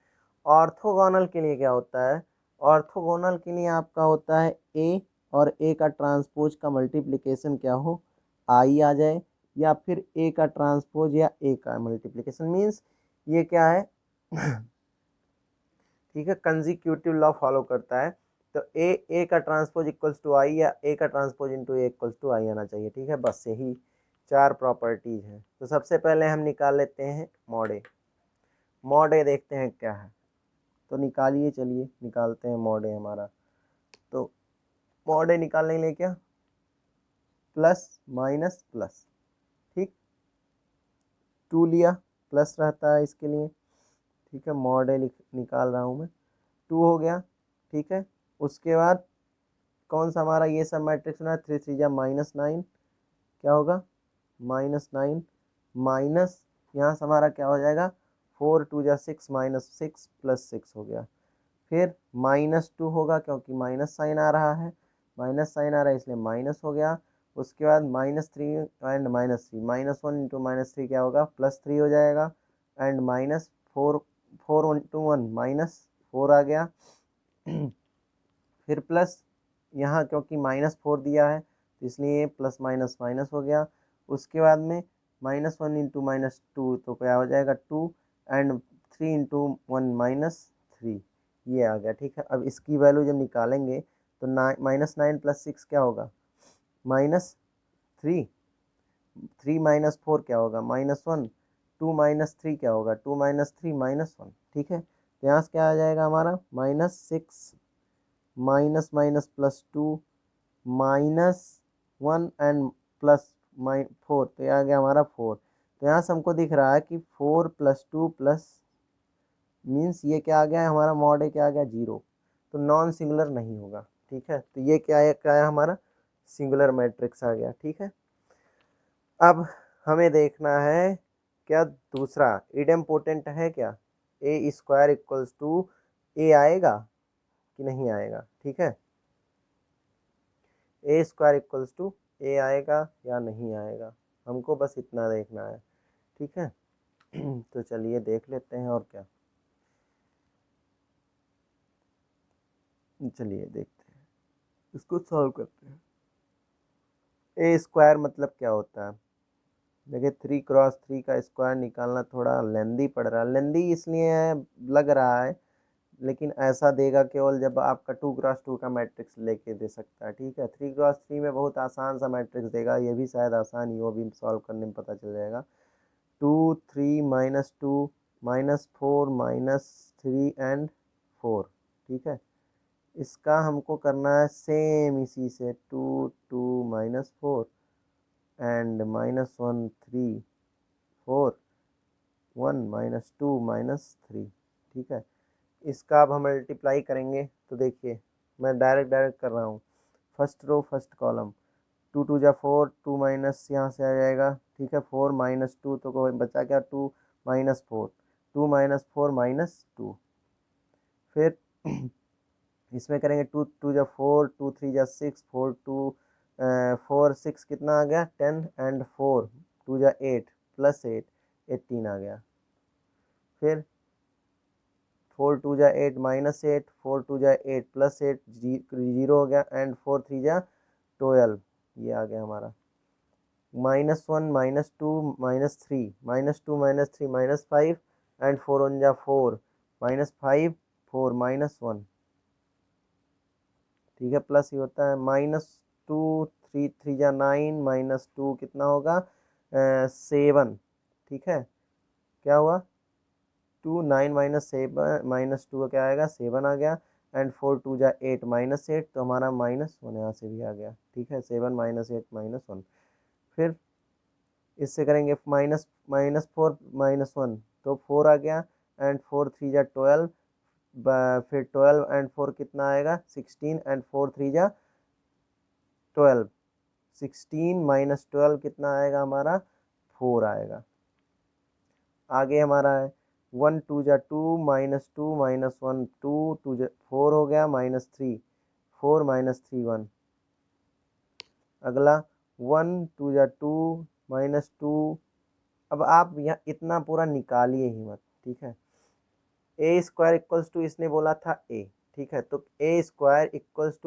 ऑर्थोगोनल के लिए क्या होता है, ऑर्थोगोनल के लिए आपका होता है ए और ए का ट्रांसपोज का मल्टीप्लिकेशन क्या हो, आई आ जाए, या फिर ए का ट्रांसपोज या ए का मल्टीप्लिकेशन, मीन्स ये क्या है ठीक है, कंजिक्यूटिव लॉ फॉलो करता है। तो ए का ट्रांसपोज इक्वल्स टू आई या ए का transpose into A equals to I आना चाहिए, ठीक है। बस यही 4 प्रॉपर्टीज हैं। तो सबसे पहले हम निकाल लेते हैं मॉड ए। मॉड ए देखते हैं क्या है, तो निकालिए, चलिए निकालते हैं मॉड ए हमारा। तो मॉड ए निकालने के लिए क्या, प्लस माइनस प्लस, ठीक, 2 लिया, प्लस रहता है इसके लिए, ठीक है। मॉड ए निकाल रहा हूँ मैं, 2 हो गया, ठीक है। उसके बाद कौन सा हमारा ये सब मैट्रिक्स बना, 3 3 जा -9, क्या होगा, -9 माइनस, यहाँ से हमारा क्या हो जाएगा, 4 2 जा 6 -6 प्लस 6 हो गया। फिर -2 होगा क्योंकि माइनस साइन आ रहा है, माइनस साइन आ रहा है इसलिए माइनस हो गया। उसके बाद -3 एंड -3, -1 इंटू -3 क्या होगा, +3 हो जाएगा। एंड -4, 4 इंटू 1 -4 आ गया फिर प्लस, यहाँ क्योंकि -4 दिया है तो इसलिए प्लस माइनस माइनस हो गया। उसके बाद में -1 इंटू -2 तो क्या हो जाएगा 2, एंड 3 इंटू 1 -3, ये आ गया, ठीक है। अब इसकी वैल्यू जब निकालेंगे तो -9 + 6 क्या होगा, -3। 3 - 4 क्या होगा, -1। 2 - 3 क्या होगा, 2 - 3 -1। ठीक है, तो यहाँ से क्या आ जाएगा हमारा, -6 माइनस माइनस +2 -1 एंड +4, तो ये आ गया हमारा 4। तो यहाँ से हमको दिख रहा है कि 4 + 2 प्लस मीन्स ये क्या आ गया है हमारा, मॉड ए क्या आ गया, 0। तो नॉन सिंगुलर नहीं होगा। ठीक है, तो ये क्या है हमारा सिंगुलर मैट्रिक्स आ गया। ठीक है, अब हमें देखना है क्या दूसरा इडेम्पोटेंट है क्या, A² = A आएगा कि नहीं आएगा। ठीक है, A² = A आएगा या नहीं आएगा, हमको बस इतना देखना है। ठीक है तो चलिए देख लेते हैं और क्या, चलिए देखते हैं, इसको सॉल्व करते हैं। A² मतलब क्या होता है, देखिए 3 × 3 का स्क्वायर निकालना थोड़ा लेंदी पड़ रहा है। लेंदी इसलिए लग रहा है, लेकिन ऐसा देगा केवल जब आपका 2 × 2 का मैट्रिक्स लेके दे सकता है। ठीक है, 3 × 3 में बहुत आसान सा मैट्रिक्स देगा, ये भी शायद आसान ही हो, भी सॉल्व करने में पता चल जाएगा। 2 3 -2 -4 -3 एंड 4। ठीक है, इसका हमको करना है सेम इसी से 2 2 -4 एंड -1 3 4 1 -2 -3। ठीक है, इसका अब हम मल्टीप्लाई करेंगे तो देखिए मैं डायरेक्ट कर रहा हूँ, फर्स्ट रो फर्स्ट कॉलम, 2 2 जा 4, 2 माइनस यहाँ से आ जाएगा। ठीक है, 4 -2 तो कोई बचा क्या, 2 -4, 2 -4 -2। फिर इसमें करेंगे 2 2 जा 4, 2 3 जा 6, 4 2 4 6 कितना आ गया 10 एंड 4 2 जा 8 +8 18 आ गया। फिर 4 2 जा 8 -8, 4 2 जा 8 +8 0 हो गया एंड 4 3 जा 12, ये आ गया हमारा। -1 -2 -3 -2 -3 -5 एंड 4 1 जा 4 -5 4 -1। ठीक है, प्लस ये होता है -2 3 3 जा 9 -2 कितना होगा 7। ठीक है, क्या हुआ 2 9 -7 -2 क्या आएगा 7 आ गया एंड 4 2 जा 8 -8, तो हमारा -1 यहाँ से भी आ गया। ठीक है, 7 -8 -1। फिर इससे करेंगे -4 -1 तो 4 आ गया एंड 4 3 जा 12, फिर 12 एंड 4 कितना आएगा 16 एंड 4 3 जा 12, 16 - 12 कितना आएगा हमारा 4 आएगा। आगे हमारा है 1 2 जा 2 -2 -1 2 2 जा 4 हो गया -3 4 -3 1। अगला 1 2 जा 2 -2। अब आप यहाँ इतना पूरा निकालिए ही मत। ठीक है, A² = इसने बोला था A। ठीक है, तो A²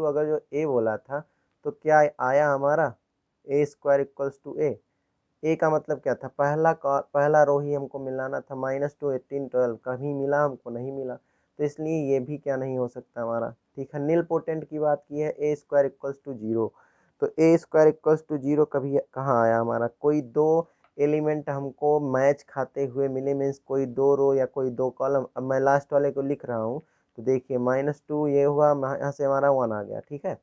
= अगर जो A बोला था तो क्या आया हमारा A² = A का मतलब क्या था, पहला रो ही हमको मिलाना था, -2 18 12 कभी मिला हमको नहीं मिला, तो इसलिए ये भी क्या नहीं हो सकता हमारा। ठीक है, नील पोटेंट की बात की है, A² = 0, तो A² = 0 कभी कहाँ आया हमारा, कोई दो एलिमेंट हमको मैच खाते हुए मिले, मीन्स कोई दो रो या कोई दो कॉलम। अब मैं लास्ट वाले को लिख रहा हूँ तो देखिए -2 ये हुआ, यहाँ से हमारा 1 आ गया। ठीक है,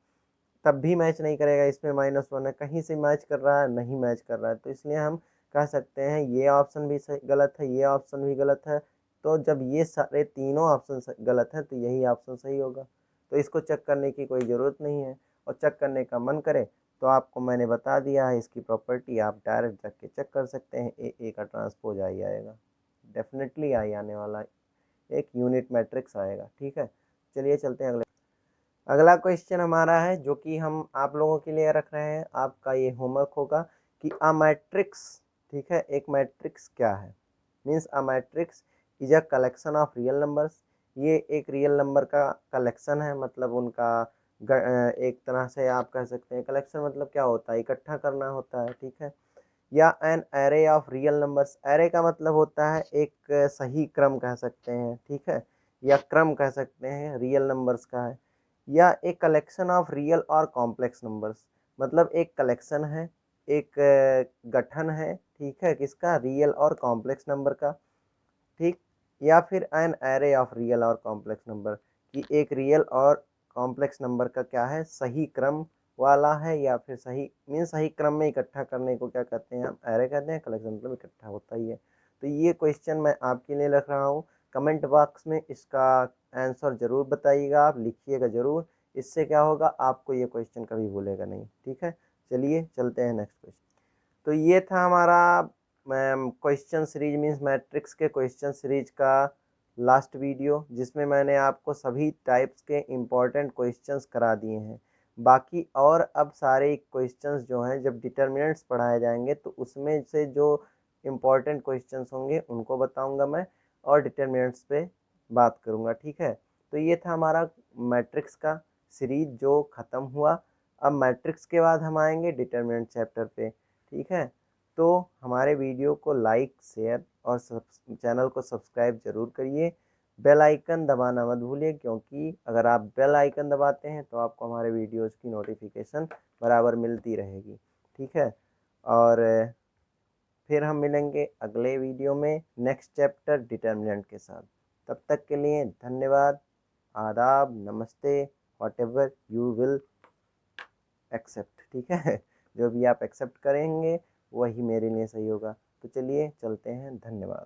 तब भी मैच नहीं करेगा, इसमें -1 है, कहीं से मैच कर रहा है, नहीं मैच कर रहा है, तो इसलिए हम कह सकते हैं ये ऑप्शन भी सही गलत है, ये ऑप्शन भी गलत है। तो जब ये सारे तीनों ऑप्शन गलत हैं तो यही ऑप्शन सही होगा, तो इसको चेक करने की कोई ज़रूरत नहीं है। और चेक करने का मन करे तो आपको मैंने बता दिया है इसकी प्रॉपर्टी, आप डायरेक्ट जाके चेक कर सकते हैं, ए का ट्रांसपोज आई आएगा, डेफिनेटली आई आने वाला, एक यूनिट मैट्रिक्स आएगा। ठीक है, चलिए चलते हैं अगला क्वेश्चन हमारा है, जो कि हम आप लोगों के लिए रख रहे हैं, आपका ये होमवर्क होगा कि अ मैट्रिक्स। ठीक है, एक मैट्रिक्स क्या है, means a matrix is a collection of real numbers. ये एक रियल नंबर का कलेक्शन है, मतलब उनका एक तरह से आप कह सकते हैं, कलेक्शन मतलब क्या होता है, इकट्ठा करना होता है। ठीक है, या an array of real numbers, array का मतलब होता है एक सही क्रम कह सकते हैं। ठीक है, या क्रम कह सकते हैं, रियल नंबर्स का है। या ए कलेक्शन ऑफ रियल और कॉम्प्लेक्स नंबर्स, मतलब एक कलेक्शन है, एक गठन है, ठीक है, किसका, रियल और कॉम्प्लेक्स नंबर का, ठीक। या फिर एन एरे ऑफ रियल और कॉम्प्लेक्स नंबर, कि एक रियल और कॉम्प्लेक्स नंबर का क्या है, सही क्रम वाला है, या फिर सही मीन सही क्रम में इकट्ठा करने को क्या कहते हैं, हम एरे कहते हैं, कलेक्शन मतलब इकट्ठा होता ही है। तो ये क्वेश्चन मैं आपके लिए रख रहा हूँ, कमेंट बॉक्स में इसका आंसर ज़रूर बताइएगा, आप लिखिएगा ज़रूर, इससे क्या होगा, आपको ये क्वेश्चन कभी भूलेगा नहीं, ठीक है। चलिए चलते हैं नेक्स्ट क्वेश्चन। तो ये था हमारा क्वेश्चन सीरीज मीन्स मैट्रिक्स के क्वेश्चन सीरीज का लास्ट वीडियो, जिसमें मैंने आपको सभी टाइप्स के इम्पोर्टेंट क्वेश्चंस करा दिए हैं। बाकी और अब सारे क्वेश्चंस जो हैं जब डिटर्मिनेंट्स पढ़ाए जाएंगे तो उसमें से जो इम्पोर्टेंट क्वेश्चंस होंगे उनको बताऊंगा मैं, और डिटर्मिनेंट्स पे बात करूंगा, ठीक है। तो ये था हमारा मैट्रिक्स का सीरीज जो ख़त्म हुआ। अब मैट्रिक्स के बाद हम आएंगे डिटर्मिनेंट चैप्टर पे, ठीक है। तो हमारे वीडियो को लाइक, शेयर और चैनल को सब्सक्राइब जरूर करिए। बेल आइकन दबाना मत भूलिए, क्योंकि अगर आप बेल आइकन दबाते हैं तो आपको हमारे वीडियोस की नोटिफिकेशन बराबर मिलती रहेगी, ठीक है। और फिर हम मिलेंगे अगले वीडियो में नेक्स्ट चैप्टर डिटर्मिनेंट के साथ। तब तक के लिए धन्यवाद, आदाब, नमस्ते, whatever you will accept, ठीक है। जो भी आप एक्सेप्ट करेंगे वही मेरे लिए सही होगा। तो चलिए चलते हैं, धन्यवाद।